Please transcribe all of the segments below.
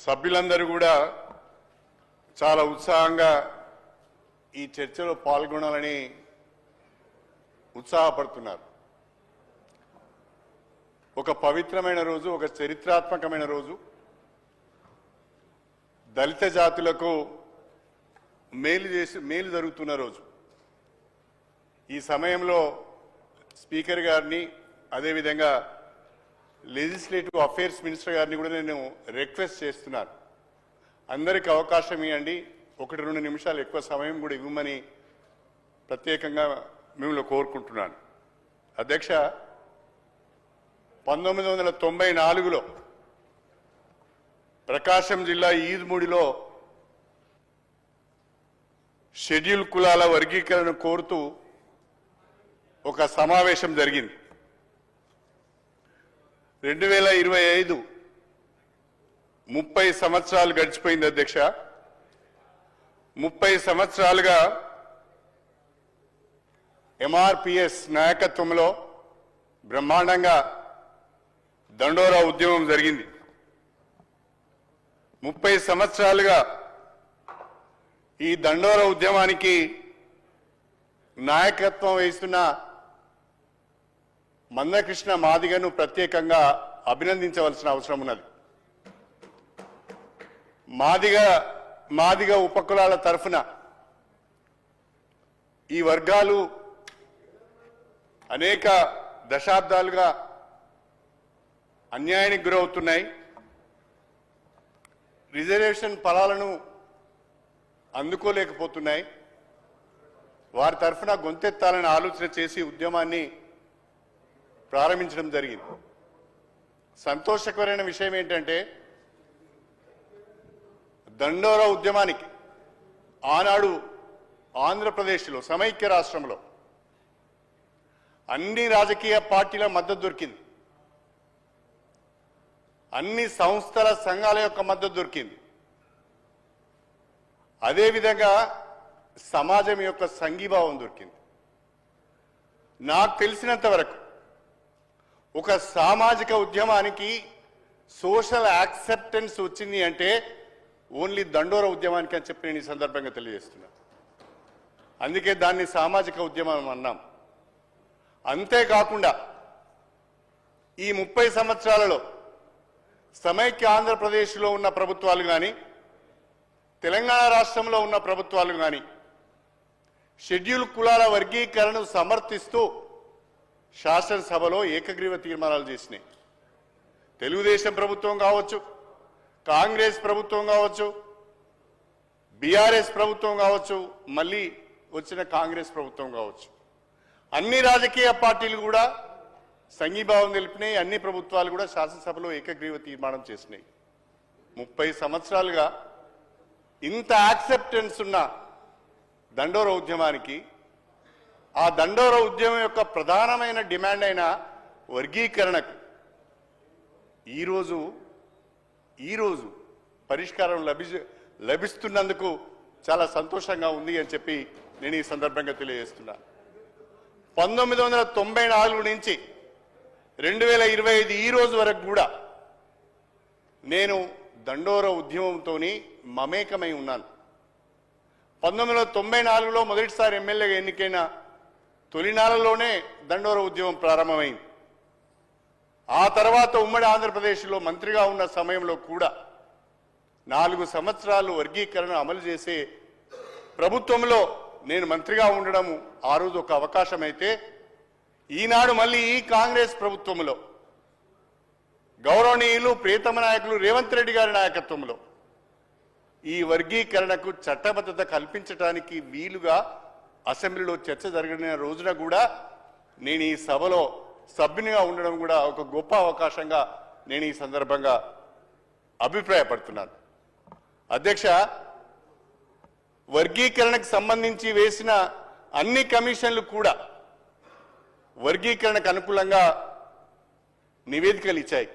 సభ్యులందరూ కూడా చాలా ఉత్సాహంగా ఈ చర్చలో పాల్గొనాలని ఉత్సాహపడుతున్నారు. ఒక పవిత్రమైన రోజు, ఒక చరిత్రాత్మకమైన రోజు, దళిత జాతులకు మేలు జరుగుతున్న రోజు. ఈ సమయంలో స్పీకర్ గారిని, అదేవిధంగా లెజిస్లేటివ్ అఫేర్స్ మినిస్టర్ గారిని కూడా నేను రిక్వెస్ట్ చేస్తున్నాను, అందరికీ అవకాశం ఇవ్వండి, 1-2 నిమిషాలు ఎక్కువ సమయం కూడా ఇవ్వమని ప్రత్యేకంగా మిమ్మల్ని కోరుకుంటున్నాను. అధ్యక్ష, 1994లో ప్రకాశం జిల్లా ఈదుమూడిలో షెడ్యూల్ కులాల వర్గీకరణ కోరుతూ ఒక సమావేశం జరిగింది. 2025 30 సంవత్సరాలు గడిచిపోయింది అధ్యక్ష. 30 సంవత్సరాలుగా ఎంఆర్పిఎస్ నాయకత్వంలో బ్రహ్మాండంగా దండోరా ఉద్యమం జరిగింది. 30 సంవత్సరాలుగా ఈ దండోరా ఉద్యమానికి నాయకత్వం వహిస్తున్న మందకృష్ణ మాదిగను ప్రత్యేకంగా అభినందించవలసిన అవసరం ఉన్నది. మాదిగ ఉపకులాల తరఫున ఈ వర్గాలు అనేక దశాబ్దాలుగా అన్యాయానికి గురవుతున్నాయి. రిజర్వేషన్ ఫలాలను అందుకోలేకపోతున్నాయి. వారి తరఫున గొంతెత్తాలని ఆలోచన చేసి ఉద్యమాన్ని ప్రారంభించడం జరిగింది. సంతోషకరమైన విషయం ఏంటంటే, దండోరా ఉద్యమానికి ఆనాడు ఆంధ్రప్రదేశ్లో సమైక్య రాష్ట్రంలో అన్ని రాజకీయ పార్టీల మద్దతు దొరికింది, అన్ని సంస్థల సంఘాల యొక్క మద్దతు దొరికింది. అదేవిధంగా సమాజం యొక్క సంఘీభావం దొరికింది. నాకు తెలిసినంత వరకు ఒక సామాజిక ఉద్యమానికి సోషల్ యాక్సెప్టెన్స్ వచ్చింది అంటే ఓన్లీ దండోరా ఉద్యమానికి అని చెప్పి నేను ఈ సందర్భంగా తెలియజేస్తున్నా. అందుకే దాన్ని సామాజిక ఉద్యమం అన్నాం. అంతేకాకుండా ఈ 30 సంవత్సరాలలో సమైక్య ఆంధ్రప్రదేశ్లో ఉన్న ప్రభుత్వాలు కానీ, తెలంగాణ రాష్ట్రంలో ఉన్న ప్రభుత్వాలు కానీ షెడ్యూల్ కులాల వర్గీకరణను సమర్థిస్తూ శాసనసభలో ఏకగ్రీవ తీర్మానాలు చేసినాయి. తెలుగుదేశం ప్రభుత్వం కావచ్చు, కాంగ్రెస్ ప్రభుత్వం కావచ్చు, బీఆర్ఎస్ ప్రభుత్వం కావచ్చు, మళ్ళీ వచ్చిన కాంగ్రెస్ ప్రభుత్వం కావచ్చు, అన్ని రాజకీయ పార్టీలు కూడా సంఘీభావం తెలిపినాయి. అన్ని ప్రభుత్వాలు కూడా శాసనసభలో ఏకగ్రీవ తీర్మానం చేసినాయి. 30 సంవత్సరాలుగా ఇంత యాక్సెప్టెన్స్ ఉన్న దండోరా ఉద్యమానికి, ఆ దండోరా ఉద్యమం యొక్క ప్రధానమైన డిమాండ్ అయిన వర్గీకరణకు ఈరోజు పరిష్కారం లభిస్తున్నందుకు చాలా సంతోషంగా ఉంది అని చెప్పి నేను ఈ సందర్భంగా తెలియజేస్తున్నా. 1994 నుంచి 2025 ఈ రోజు వరకు కూడా నేను దండోరా ఉద్యమంతో మమేకమై ఉన్నాను. 1994లో మొదటిసారి ఎమ్మెల్యేగా ఎన్నికైన తొలినాళ్లలోనే దండోరా ఉద్యమం ప్రారంభమైంది. ఆ తర్వాత ఉమ్మడి ఆంధ్రప్రదేశ్లో మంత్రిగా ఉన్న సమయంలో కూడా 4 సంవత్సరాలు వర్గీకరణ అమలు చేసే ప్రభుత్వంలో నేను మంత్రిగా ఉండడం ఆ రోజు ఒక అవకాశం అయితే, ఈనాడు మళ్ళీ ఈ కాంగ్రెస్ ప్రభుత్వంలో గౌరవనీయులు ప్రియతమ నాయకులు రేవంత్ రెడ్డి గారి నాయకత్వంలో ఈ వర్గీకరణకు చట్టబద్ధత కల్పించడానికి వీలుగా అసెంబ్లీలో చర్చ జరిగిన రోజున కూడా నేను ఈ సభలో సభ్యునిగా ఉండడం కూడా ఒక గొప్ప అవకాశంగా నేను ఈ సందర్భంగా అభిప్రాయపడుతున్నాను. అధ్యక్ష, వర్గీకరణకు సంబంధించి వేసిన అన్ని కమిషన్లు కూడా వర్గీకరణకు అనుకూలంగా నివేదికలు ఇచ్చాయి.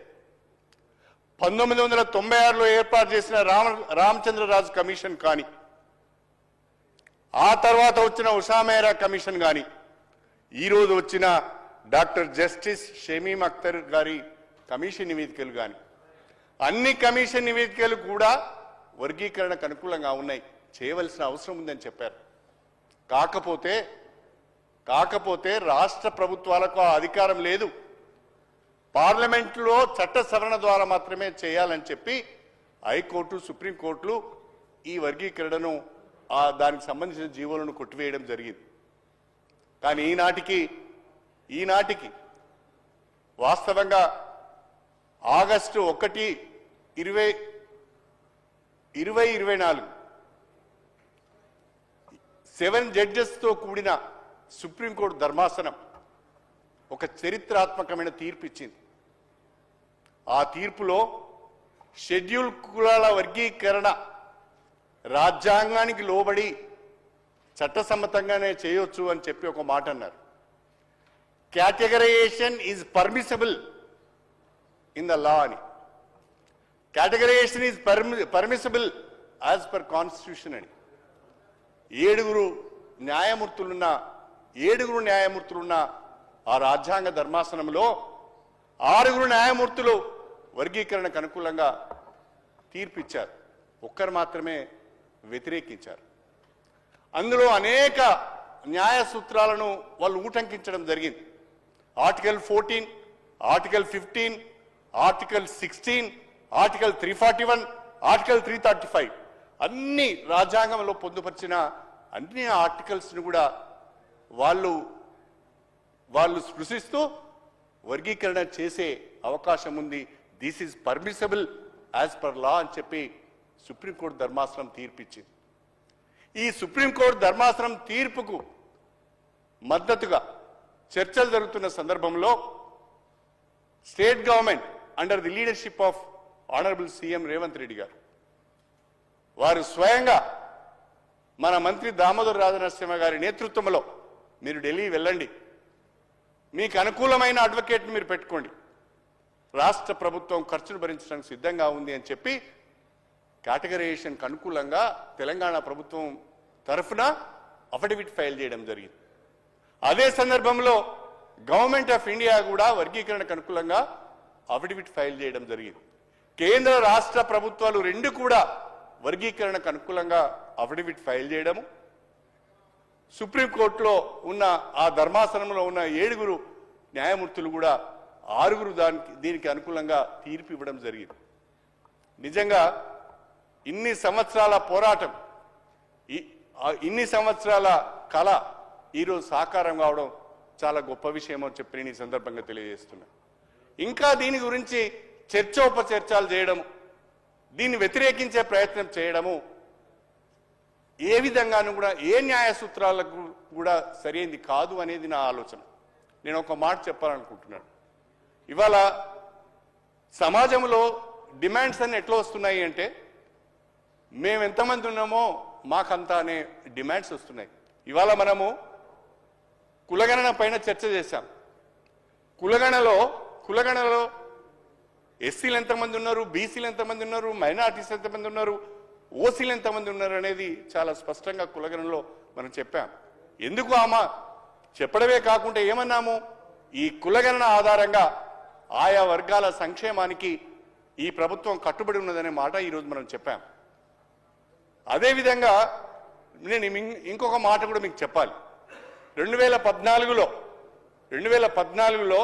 1996లో ఏర్పాటు చేసిన రామచంద్రరాజు కమిషన్ కానీ, ఆ తర్వాత వచ్చిన ఉషా మెహ్రా కమిషన్ కానీ, ఈరోజు వచ్చిన డాక్టర్ జస్టిస్ షమీమ్ అఖ్తర్ గారి కమిషన్ నివేదికలు కానీ అన్ని కమిషన్ నివేదికలు కూడా వర్గీకరణకు అనుకూలంగా ఉన్నాయి, చేయవలసిన అవసరం ఉందని చెప్పారు. కాకపోతే రాష్ట్ర ప్రభుత్వాలకు ఆ అధికారం లేదు, పార్లమెంట్లో చట్ట సవరణ ద్వారా మాత్రమే చేయాలని చెప్పి హైకోర్టు, సుప్రీంకోర్టులు ఈ వర్గీకరణను దానికి సంబంధించిన జీవోలను కొట్టివేయడం జరిగింది. కానీ ఈనాటికి వాస్తవంగా ఆగస్టు 1, 2024 7 జడ్జెస్తో కూడిన సుప్రీంకోర్టు ధర్మాసనం ఒక చరిత్రాత్మకమైన తీర్పు ఇచ్చింది. ఆ తీర్పులో షెడ్యూల్ కులాల వర్గీకరణ రాజ్యాంగానికి లోబడి చట్టసమ్మతంగానే చేయొచ్చు అని చెప్పి ఒక మాట అన్నారు. Categorization is permissible in the law అని, categorization is permissible as per constitution అని. 7 న్యాయమూర్తులున్న ఆ రాజ్యాంగ ధర్మాసనంలో 6 న్యాయమూర్తులు వర్గీకరణకు అనుకూలంగా తీర్పు ఇచ్చారు, ఒక్కరు మాత్రమే వ్యతిరేకించారు. అందులో అనేక న్యాయ సూత్రాలను వాళ్ళు ఉటంకించడం జరిగింది. Article 14, article 15, article 16, article 341, article 335 అన్ని రాజ్యాంగంలో పొందుపరిచిన అన్ని ఆర్టికల్స్ను కూడా వాళ్ళు స్పృశిస్తూ వర్గీకరణ చేసే అవకాశం ఉంది. This is permissible as per law అని చెప్పి సుప్రీంకోర్టు ధర్మాసనం తీర్పిచ్చింది. ఈ సుప్రీంకోర్టు ధర్మాసనం తీర్పుకు మద్దతుగా చర్చలు జరుగుతున్న సందర్భంలో state government under the leadership of honourable CM Revanth Reddy గారు వారు స్వయంగా మన మంత్రి దామోదర్ రాజనరసింహ గారి నేతృత్వంలో మీరు ఢిల్లీ వెళ్ళండి, మీకు అనుకూలమైన అడ్వకేట్ని మీరు పెట్టుకోండి, రాష్ట్ర ప్రభుత్వం ఖర్చును భరించడానికి సిద్ధంగా ఉంది అని చెప్పి కేటగరైజేషన్కి అనుకూలంగా తెలంగాణ ప్రభుత్వం తరఫున అఫిడవిట్ ఫైల్ చేయడం జరిగింది. అదే సందర్భంలో గవర్నమెంట్ ఆఫ్ ఇండియా కూడా వర్గీకరణకు అనుకూలంగా అఫిడవిట్ ఫైల్ చేయడం జరిగింది. కేంద్ర రాష్ట్ర ప్రభుత్వాలు రెండు కూడా వర్గీకరణకు అనుకూలంగా అఫిడవిట్ ఫైల్ చేయడము, సుప్రీంకోర్టులో ఉన్న ఆ ధర్మాసనంలో ఉన్న 7 న్యాయమూర్తులు కూడా 6 దీనికి అనుకూలంగా తీర్పు ఇవ్వడం జరిగింది. నిజంగా ఇన్ని సంవత్సరాల పోరాటం, ఇన్ని సంవత్సరాల కళ ఈరోజు సాకారం కావడం చాలా గొప్ప విషయం అని చెప్పి నేను ఈ సందర్భంగా తెలియజేస్తున్నా. ఇంకా దీని గురించి చర్చోపచర్చలు చేయడము, దీన్ని వ్యతిరేకించే ప్రయత్నం చేయడము ఏ విధంగానూ కూడా ఏ న్యాయ సూత్రాలకు కూడా సరైనది కాదు అనేది నా ఆలోచన. నేను ఒక మాట చెప్పాలనుకుంటున్నాను. ఇవాళ సమాజంలో డిమాండ్స్ అన్ని ఎట్లా వస్తున్నాయి అంటే, మేము ఎంతమంది ఉన్నామో మాకంతా అనే డిమాండ్స్ వస్తున్నాయి. ఇవాళ మనము కులగణన పైన చర్చ చేశాం. కులగణనలో ఎస్సీలు ఎంతమంది ఉన్నారు, బీసీలు ఎంతమంది ఉన్నారు, మైనార్టీస్ ఎంతమంది ఉన్నారు, ఓసీలు ఎంతమంది ఉన్నారు అనేది చాలా స్పష్టంగా కులగణనలో మనం చెప్పాం. ఎందుకు చెప్పడమే కాకుండా ఏమన్నాము, ఈ కులగణన ఆధారంగా ఆయా వర్గాల సంక్షేమానికి ఈ ప్రభుత్వం కట్టుబడి ఉన్నదనే మాట ఈరోజు మనం చెప్పాం. అదేవిధంగా నేను ఇంకొక మాట కూడా మీకు చెప్పాలి. 2014లో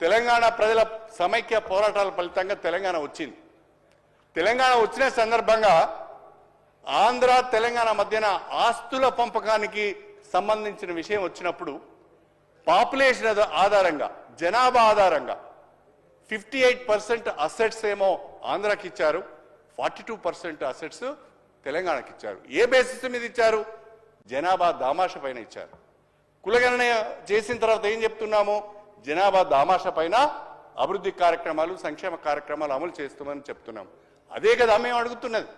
తెలంగాణ ప్రజల సమైక్య పోరాటాల ఫలితంగా తెలంగాణ వచ్చింది. తెలంగాణ వచ్చిన సందర్భంగా ఆంధ్ర తెలంగాణ మధ్యన ఆస్తుల పంపకానికి సంబంధించిన విషయం వచ్చినప్పుడు పాపులేషన్ ఆధారంగా, జనాభా ఆధారంగా 58% అసెట్స్ ఏమో ఆంధ్రాకి ఇచ్చారు, 42% అసెట్స్ తెలంగాణకి ఇచ్చారు. ఏ బేసిస్ మీద ఇచ్చారు? జనాభా దామాష పైన ఇచ్చారు. కులగణన చేసిన తర్వాత ఏం చెప్తున్నాము? జనాభా దామాష పైన అభివృద్ధి కార్యక్రమాలు, సంక్షేమ కార్యక్రమాలు అమలు చేస్తామని చెప్తున్నాం. అదే కదా మేము అడుగుతున్నది,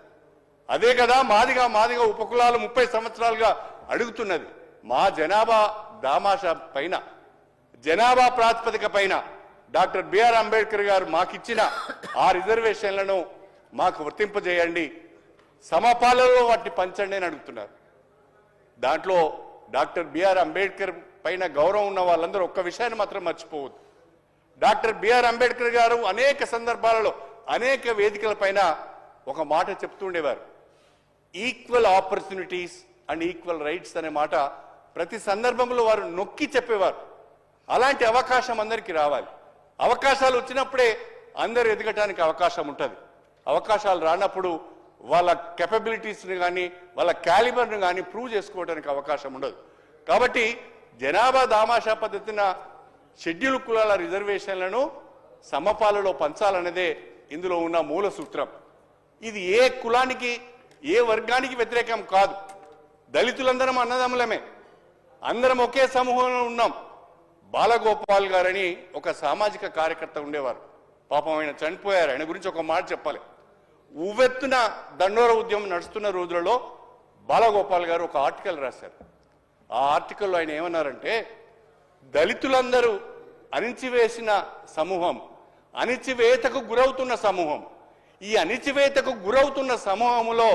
అదే కదా మాదిగా ఉపకులాలు 30 సంవత్సరాలుగా అడుగుతున్నది. మా జనాభా దామాష పైన, జనాభా ప్రాతిపదిక పైన డాక్టర్ బిఆర్ అంబేద్కర్ గారు మాకిచ్చిన ఆ రిజర్వేషన్లను మాకు వర్తింపజేయండి, సమపాలలో వాటిని పంచండి అని అడుగుతున్నారు. దాంట్లో డాక్టర్ బిఆర్ అంబేద్కర్ పైన గౌరవం ఉన్న వాళ్ళందరూ ఒక్క విషయాన్ని మాత్రం మర్చిపోవద్దు. డాక్టర్ బిఆర్ అంబేద్కర్ గారు అనేక సందర్భాలలో అనేక వేదికలపైన ఒక మాట చెప్తూ ఉండేవారు. Equal opportunities and equal rights అనే మాట ప్రతి సందర్భంలో వారు నొక్కి చెప్పేవారు. అలాంటి అవకాశం అందరికీ రావాలి. అవకాశాలు వచ్చినప్పుడే అందరు ఎదగటానికి అవకాశం ఉంటుంది. అవకాశాలు రానప్పుడు వాళ్ళ కెపబిలిటీస్ని కానీ వాళ్ళ క్యాలిబర్ని కానీ ప్రూవ్ చేసుకోవడానికి అవకాశం ఉండదు. కాబట్టి జనాభా దామాషా పద్ధతిన షెడ్యూల్ కులాల రిజర్వేషన్లను సమపాలలో పంచాలన్నదే ఇందులో ఉన్న మూల సూత్రం. ఇది ఏ కులానికి ఏ వర్గానికి వ్యతిరేకం కాదు. దళితులందరం అన్నదమ్ములమే, అందరం ఒకే సమూహంలో ఉన్నాం. బాలగోపాల్ గారని ఒక సామాజిక కార్యకర్త ఉండేవారు. పాపం ఆయన చనిపోయారు. ఆయన గురించి ఒక మాట చెప్పాలి. ఉవ్వెత్తున దండోర ఉద్యమం నడుస్తున్న రోజులలో బాలగోపాల్ గారు ఒక ఆర్టికల్ రాశారు. ఆ ఆర్టికల్లో ఆయన ఏమన్నారంటే, దళితులందరూ అణిచివేసిన సమూహం, అణిచివేతకు గురవుతున్న సమూహం, ఈ అణిచివేతకు గురవుతున్న సమూహంలో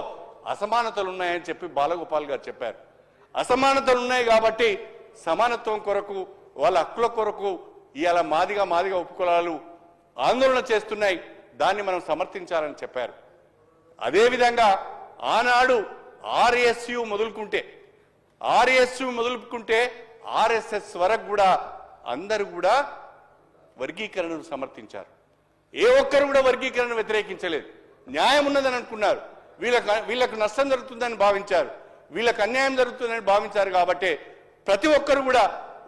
అసమానతలు ఉన్నాయని చెప్పి బాలగోపాల్ గారు చెప్పారు. అసమానతలు ఉన్నాయి కాబట్టి సమానత్వం కొరకు, వాళ్ళ హక్కుల కొరకు ఇవాళ మాదిగా ఉపకులాలు ఆందోళన చేస్తున్నాయి. దాన్ని మనం సమర్థించాలని చెప్పారు. అదేవిధంగా ఆనాడు ఆర్ఎస్యు మొదలుకుంటే ఆర్ఎస్ఎస్ వరకు కూడా అందరూ కూడా వర్గీకరణను సమర్థించారు. ఏ ఒక్కరు కూడా వర్గీకరణను వ్యతిరేకించలేదు. న్యాయం ఉన్నదని అనుకున్నారు. వీళ్ళకు నష్టం జరుగుతుందని భావించారు, వీళ్ళకు అన్యాయం జరుగుతుందని భావించారు. కాబట్టి ప్రతి ఒక్కరు కూడా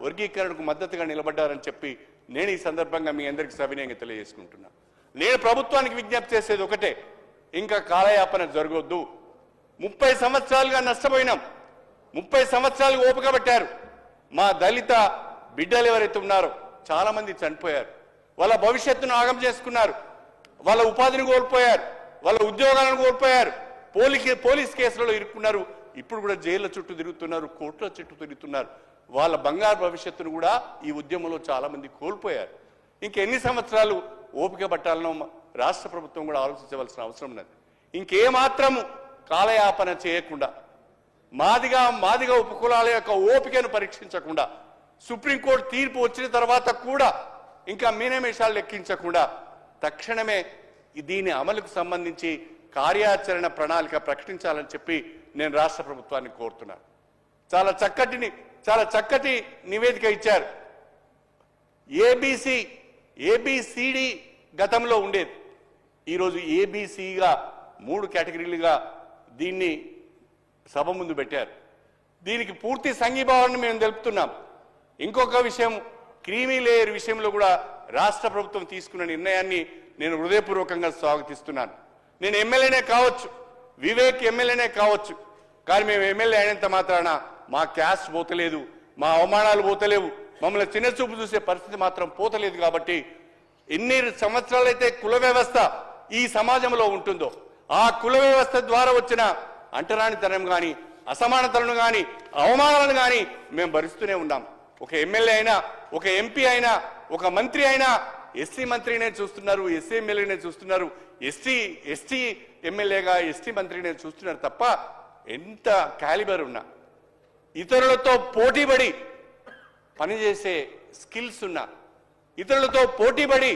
వర్గీకరణకు మద్దతుగా నిలబడ్డారని చెప్పి నేను ఈ సందర్భంగా మీ అందరికీ సవినయంగా తెలియజేసుకుంటున్నా. నేను ప్రభుత్వానికి విజ్ఞప్తి చేసేది ఒకటే, ఇంకా కాలయాపన జరగొద్దు. 30 సంవత్సరాలుగా నష్టపోయినాం. 30 సంవత్సరాలు ఓపిక పట్టారు. మా దళిత బిడ్డలు ఎవరైతే ఉన్నారో చాలా మంది చనిపోయారు. వాళ్ళ భవిష్యత్తును ఆగం చేసుకున్నారు. వాళ్ళ ఉపాధిని కోల్పోయారు, వాళ్ళ ఉద్యోగాలను కోల్పోయారు, పోలీస్ కేసులలో ఇరుక్కున్నారు. ఇప్పుడు కూడా జైళ్ళ చుట్టూ తిరుగుతున్నారు, కోర్టుల చుట్టూ తిరుగుతున్నారు. వాళ్ళ బంగారు భవిష్యత్తును కూడా ఈ ఉద్యమంలో చాలా మంది కోల్పోయారు. ఇంకెన్ని సంవత్సరాలు ఓపిక పట్టాలనో రాష్ట్ర ప్రభుత్వం కూడా ఆలోచించవలసిన అవసరం ఉన్నది. ఇంకేమాత్రము కాలయాపన చేయకుండా, మాదిగా ఉపకులాల యొక్క ఓపికను పరీక్షించకుండా, సుప్రీంకోర్టు తీర్పు వచ్చిన తర్వాత కూడా ఇంకా మీనమేషాలు లెక్కించకుండా తక్షణమే దీని అమలుకు సంబంధించి కార్యాచరణ ప్రణాళిక ప్రకటించాలని చెప్పి నేను రాష్ట్ర ప్రభుత్వాన్ని కోరుతున్నాను. చాలా చక్కటి నివేదిక ఇచ్చారు. ఏబిసిడి గతంలో ఉండేది, ఈరోజు ఏబిసిగా 3 కేటగిరీలుగా దీన్ని సభ ముందు పెట్టారు. దీనికి పూర్తి సంఘీభావాన్ని మేము తెలుపుతున్నాం. ఇంకొక విషయం, క్రీమీ లేయర్ విషయంలో కూడా రాష్ట్ర ప్రభుత్వం తీసుకున్న నిర్ణయాన్ని నేను హృదయపూర్వకంగా స్వాగతిస్తున్నాను. నేను ఎమ్మెల్యేనే కావచ్చు, వివేక్ ఎమ్మెల్యేనే కావచ్చు, కానీ మేము ఎమ్మెల్యే అయినంత మాత్రాన మా క్యాస్ట్ పోతలేదు, మా అవమానాలు పోతలేవు, మమ్మల్ని చిన్నచూపు చూసే పరిస్థితి మాత్రం పోతలేదు. కాబట్టి ఎన్ని సంవత్సరాలైతే కుల వ్యవస్థ ఈ సమాజంలో ఉంటుందో, ఆ కుల వ్యవస్థ ద్వారా వచ్చిన అంటరానితనం కానీ, అసమానతలను కానీ, అవమానాలను కానీ మేము భరిస్తూనే ఉన్నాం. ఒక ఎమ్మెల్యే అయినా, ఒక ఎంపీ అయినా, ఒక మంత్రి అయినా ఎస్సీ మంత్రినే చూస్తున్నారు, ఎస్సీ ఎమ్మెల్యేనే చూస్తున్నారు, ఎస్టీ ఎమ్మెల్యేగా ఎస్టీ మంత్రినే చూస్తున్నారు తప్ప ఎంత క్యాలిబర్ ఉన్నా, ఇతరులతో పోటీపడి పనిచేసే స్కిల్స్ ఉన్నా, ఇతరులతో పోటీపడి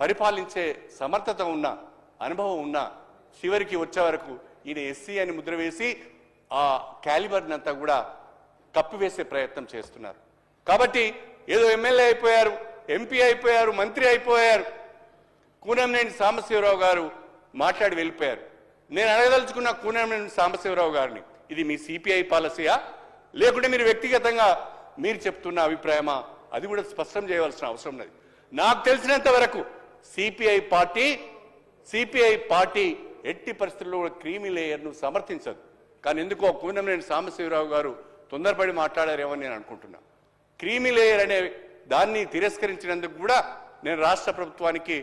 పరిపాలించే సమర్థత ఉన్న, అనుభవం ఉన్న, చివరికి వచ్చే వరకు ఈయన ఎస్సీ అని ముద్ర వేసి ఆ క్యాలిబర్ని అంతా కూడా కప్పివేసే ప్రయత్నం చేస్తున్నారు. కాబట్టి ఏదో ఎమ్మెల్యే అయిపోయారు, ఎంపీ అయిపోయారు, మంత్రి అయిపోయారు, కూనంనేని సాంబశివరావు గారు మాట్లాడి వెళ్ళిపోయారు. నేను అడగదలుచుకున్న కూనంనేని సాంబశివరావు గారిని, ఇది మీ సిపిఐ పాలసీయా లేకుంటే మీరు వ్యక్తిగతంగా మీరు చెప్తున్న అభిప్రాయమా? అది కూడా స్పష్టం చేయవలసిన అవసరం ఉన్నది. నాకు తెలిసినంత వరకు సిపిఐ పార్టీ ఎట్టి పరిస్థితుల్లో కూడా క్రీమీ లేయర్ను సమర్థించదు. కానీ ఎందుకో కూనంనేని సాంబశివరావు గారు తొందరపడి మాట్లాడారేమో నేను అనుకుంటున్నా. క్రీమీ లేయర్ అనే దాన్ని తిరస్కరించినందుకు కూడా నేను రాష్ట్ర ప్రభుత్వానికి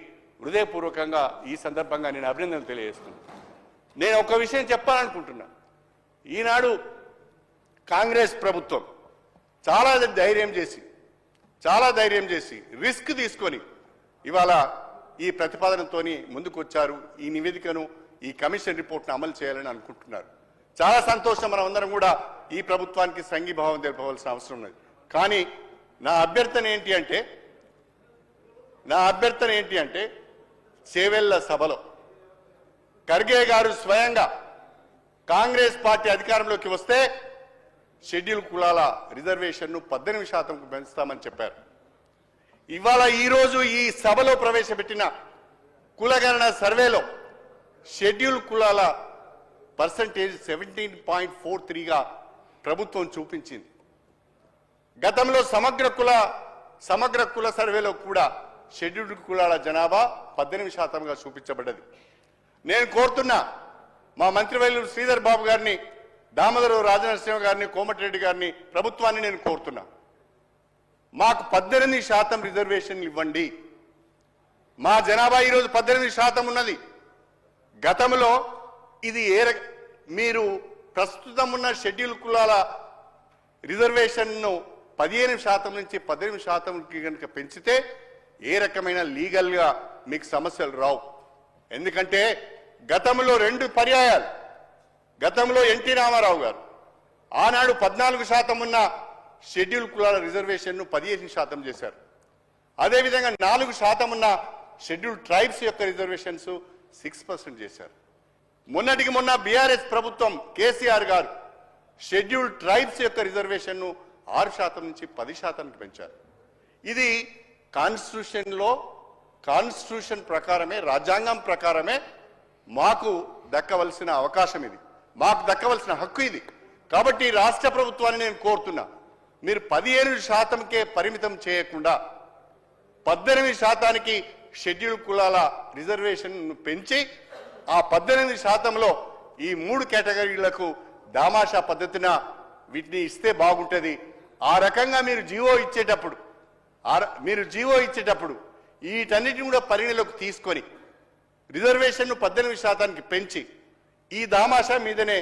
హృదయపూర్వకంగా ఈ సందర్భంగా నేను అభినందనలు తెలియజేస్తున్నాను. నేను ఒక విషయం చెప్పాలనుకుంటున్నా. ఈనాడు కాంగ్రెస్ ప్రభుత్వం చాలా ధైర్యం చేసి రిస్క్ తీసుకొని ఇవాళ ఈ ప్రతిపాదనతో ముందుకు వచ్చారు. ఈ నివేదికను, ఈ కమిషన్ రిపోర్ట్ను అమలు చేయాలని అనుకుంటున్నారు. చాలా సంతోషం. మనం అందరం కూడా ఈ ప్రభుత్వానికి సంఘీభావం తెలపవలసిన అవసరం ఉన్నది. కానీ నా అభ్యర్థన ఏంటి అంటే చేవెళ్ల సభలో ఖర్గే గారు స్వయంగా కాంగ్రెస్ పార్టీ అధికారంలోకి వస్తే షెడ్యూల్ కులాల రిజర్వేషన్ను 18% పెంచుతామని చెప్పారు. ఇవాళ ఈరోజు ఈ సభలో ప్రవేశపెట్టిన కులగణన సర్వేలో షెడ్యూల్ కులాల పర్సంటేజ్ 17.43గా ప్రభుత్వం చూపించింది. గతంలో సమగ్ర కుల సర్వేలో కూడా షెడ్యూల్డ్ కులాల జనాభా 18%గా చూపించబడ్డది. నేను కోరుతున్నా మా మంత్రివర్యులు శ్రీధర్ బాబు గారిని, దామోదర రాజనరసింహ గారిని, కోమటిరెడ్డి గారిని, ప్రభుత్వాన్ని నేను కోరుతున్నా, మాకు 18% రిజర్వేషన్లు ఇవ్వండి. మా జనాభా ఈరోజు 18% ఉన్నది. గతంలో ఇది మీరు ప్రస్తుతం ఉన్న షెడ్యూల్ కులాల రిజర్వేషన్ను 15% నుంచి 18%కి కనుక పెంచితే ఏ రకమైన లీగల్గా మీకు సమస్యలు రావు. ఎందుకంటే గతంలో 2 పర్యాయాలు, గతంలో ఎన్టీ రామారావు గారు ఆనాడు 14% ఉన్న షెడ్యూల్ కులాల రిజర్వేషన్ను 15% చేశారు. అదేవిధంగా 4% ఉన్న షెడ్యూల్ ట్రైబ్స్ యొక్క రిజర్వేషన్స్ 6% చేశారు. మొన్నటికి మొన్న బీఆర్ఎస్ ప్రభుత్వం కేసీఆర్ గారు షెడ్యూల్ ట్రైబ్స్ యొక్క రిజర్వేషన్ను 6% నుంచి 10%కి పెంచారు. ఇది కాన్స్టిట్యూషన్ ప్రకారమే, రాజ్యాంగం ప్రకారమే మాకు దక్కవలసిన అవకాశం ఇది, మాకు దక్కవలసిన హక్కు ఇది. కాబట్టి రాష్ట్ర ప్రభుత్వాన్ని నేను కోరుతున్నా, మీరు 17%కే పరిమితం చేయకుండా 18%కి షెడ్యూల్ కులాల రిజర్వేషన్ పెంచి ఆ 18%లో ఈ 3 కేటగిరీలకు దామాషా పద్ధతిన వీటిని ఇస్తే బాగుంటుంది. ఆ రకంగా మీరు జీవో ఇచ్చేటప్పుడు వీటన్నిటిని కూడా పరిగణలోకి తీసుకొని రిజర్వేషన్ను 18%కి పెంచి ఈ దామాషా మీదనే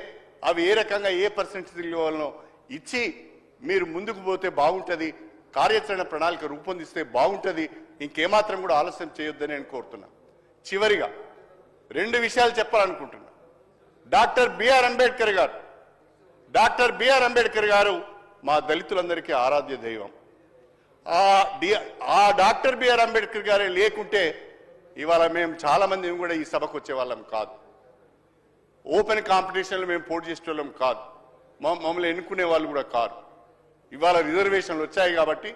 అవి ఏ రకంగా ఏ పర్సెంటేజ్ ఇవ్వాలనో ఇచ్చి మీరు ముందుకు పోతే బాగుంటుంది. కార్యాచరణ ప్రణాళిక రూపొందిస్తే బాగుంటుంది. ఇంకేమాత్రం కూడా ఆలస్యం చేయొద్దని నేను కోరుతున్నా. చివరిగా 2 విషయాలు చెప్పాలనుకుంటున్నా. డాక్టర్ బిఆర్ అంబేద్కర్ గారు మా దళితులందరికీ ఆరాధ్య దైవం. ఆ డాక్టర్ బిఆర్ అంబేద్కర్ గారే లేకుంటే ఇవాళ మేము చాలా మంది కూడా ఈ సభకు వచ్చే వాళ్ళం కాదు. ఓపెన్ కాంపిటీషన్లో మేము పోటీ చేసే వాళ్ళం కాదు. మమ్మల్ని ఎన్నుకునే వాళ్ళు కూడా కాదు. ఇవాళ రిజర్వేషన్లు వచ్చాయి కాబట్టి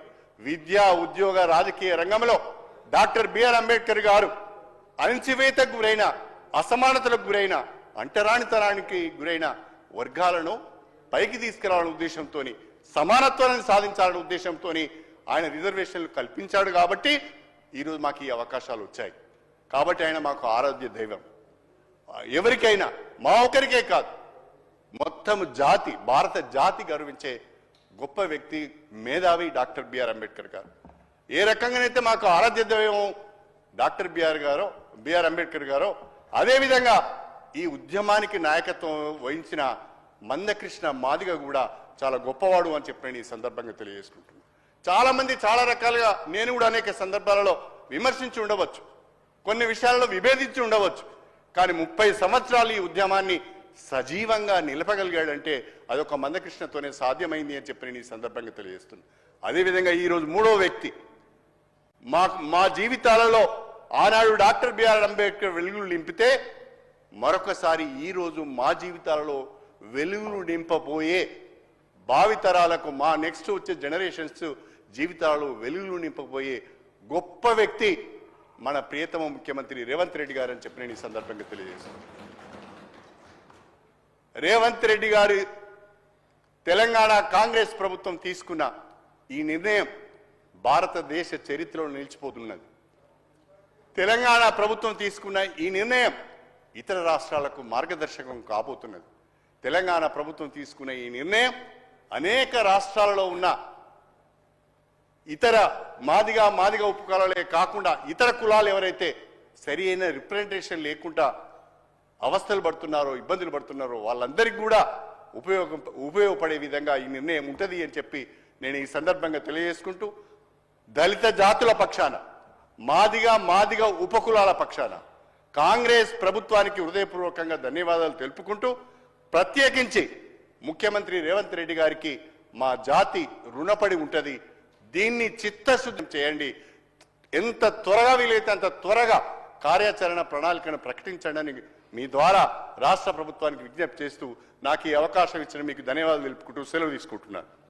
విద్యా, ఉద్యోగ, రాజకీయ రంగంలో డాక్టర్ బిఆర్ అంబేద్కర్ గారు అణచివేతకు గురైన, అసమానతలకు గురైన, అంటరానితనానికి గురైన వర్గాలను పైకి తీసుకురావాలనే ఉద్దేశంతో, సమానత్వాన్ని సాధించాలనే ఉద్దేశంతో ఆయన రిజర్వేషన్లు కల్పించాడు. కాబట్టి ఈరోజు మాకు ఈ అవకాశాలు వచ్చాయి. కాబట్టి ఆయన మాకు ఆరాధ్య దైవం. ఎవరికైనా, మా ఒకరికే కాదు, మొత్తం జాతి, భారత జాతి గౌరవించే గొప్ప వ్యక్తి, మేధావి డాక్టర్ బిఆర్ అంబేద్కర్ గారు. ఏ రకంగానైతే మాకు ఆరాధ్య దైవం డాక్టర్ బిఆర్ అంబేద్కర్ గారు, అదేవిధంగా ఈ ఉద్యమానికి నాయకత్వం వహించిన మందకృష్ణ మాదిగ కూడా చాలా గొప్పవాడు అని చెప్పి నేను ఈ సందర్భంగా తెలియజేసుకుంటున్నాను. చాలా మంది చాలా రకాలుగా, నేను కూడా అనేక సందర్భాలలో విమర్శించి ఉండవచ్చు, కొన్ని విషయాలలో విభేదించి ఉండవచ్చు. కానీ 30 సంవత్సరాలు ఈ ఉద్యమాన్ని సజీవంగా నిలపగలిగాడంటే అదొక మందకృష్ణతోనే సాధ్యమైంది అని చెప్పి నేను ఈ సందర్భంగా తెలియజేస్తున్నాను. అదేవిధంగా ఈరోజు 3వ వ్యక్తి మా జీవితాలలో ఆనాడు డాక్టర్ బిఆర్ అంబేద్కర్ వెలుగులు నింపితే మరొకసారి ఈరోజు మా జీవితాలలో వెలుగులు నింపబోయే భావితరాలకు, మా నెక్స్ట్ వచ్చే జనరేషన్స్ జీవితాలలో వెలుగులు నింపబోయే గొప్ప వ్యక్తి మన ప్రియతమ ముఖ్యమంత్రి రేవంత్ రెడ్డి గారు అని చెప్పి నేను ఈ సందర్భంగా తెలియజేస్తున్నాను. రేవంత్ రెడ్డి గారు తెలంగాణ కాంగ్రెస్ ప్రభుత్వం తీసుకున్న ఈ నిర్ణయం భారతదేశ చరిత్రలో నిలిచిపోతున్నది. తెలంగాణ ప్రభుత్వం తీసుకున్న ఈ నిర్ణయం ఇతర రాష్ట్రాలకు మార్గదర్శకం కాబోతున్నది. తెలంగాణ ప్రభుత్వం తీసుకున్న ఈ నిర్ణయం అనేక రాష్ట్రాలలో ఉన్న ఇతర మాదిగ ఉపకులాలే కాకుండా ఇతర కులాలు ఎవరైతే సరి అయిన రిప్రజెంటేషన్ లేకుండా అవస్థలు పడుతున్నారో, ఇబ్బందులు పడుతున్నారో వాళ్ళందరికీ కూడా ఉపయోగపడే విధంగా ఈ నిర్ణయం ఉంటుంది అని చెప్పి నేను ఈ సందర్భంగా తెలియజేసుకుంటూ, దళిత జాతుల పక్షాన, మాదిగ ఉపకులాల పక్షాన కాంగ్రెస్ ప్రభుత్వానికి హృదయపూర్వకంగా ధన్యవాదాలు తెలుపుకుంటూ, ప్రత్యేకించి ముఖ్యమంత్రి రేవంత్ రెడ్డి గారికి మా జాతి రుణపడి ఉంటుంది. దీన్ని చిత్తశుద్ధి చేయండి. ఎంత త్వరగా వీలైతే అంత త్వరగా కార్యాచరణ ప్రణాళికను ప్రకటించండి అని మీ ద్వారా రాష్ట్ర ప్రభుత్వానికి విజ్ఞప్తి చేస్తూ నాకు ఈ అవకాశం ఇచ్చిన మీకు ధన్యవాదాలు తెలుపుకుంటూ సెలవు తీసుకుంటున్నాను.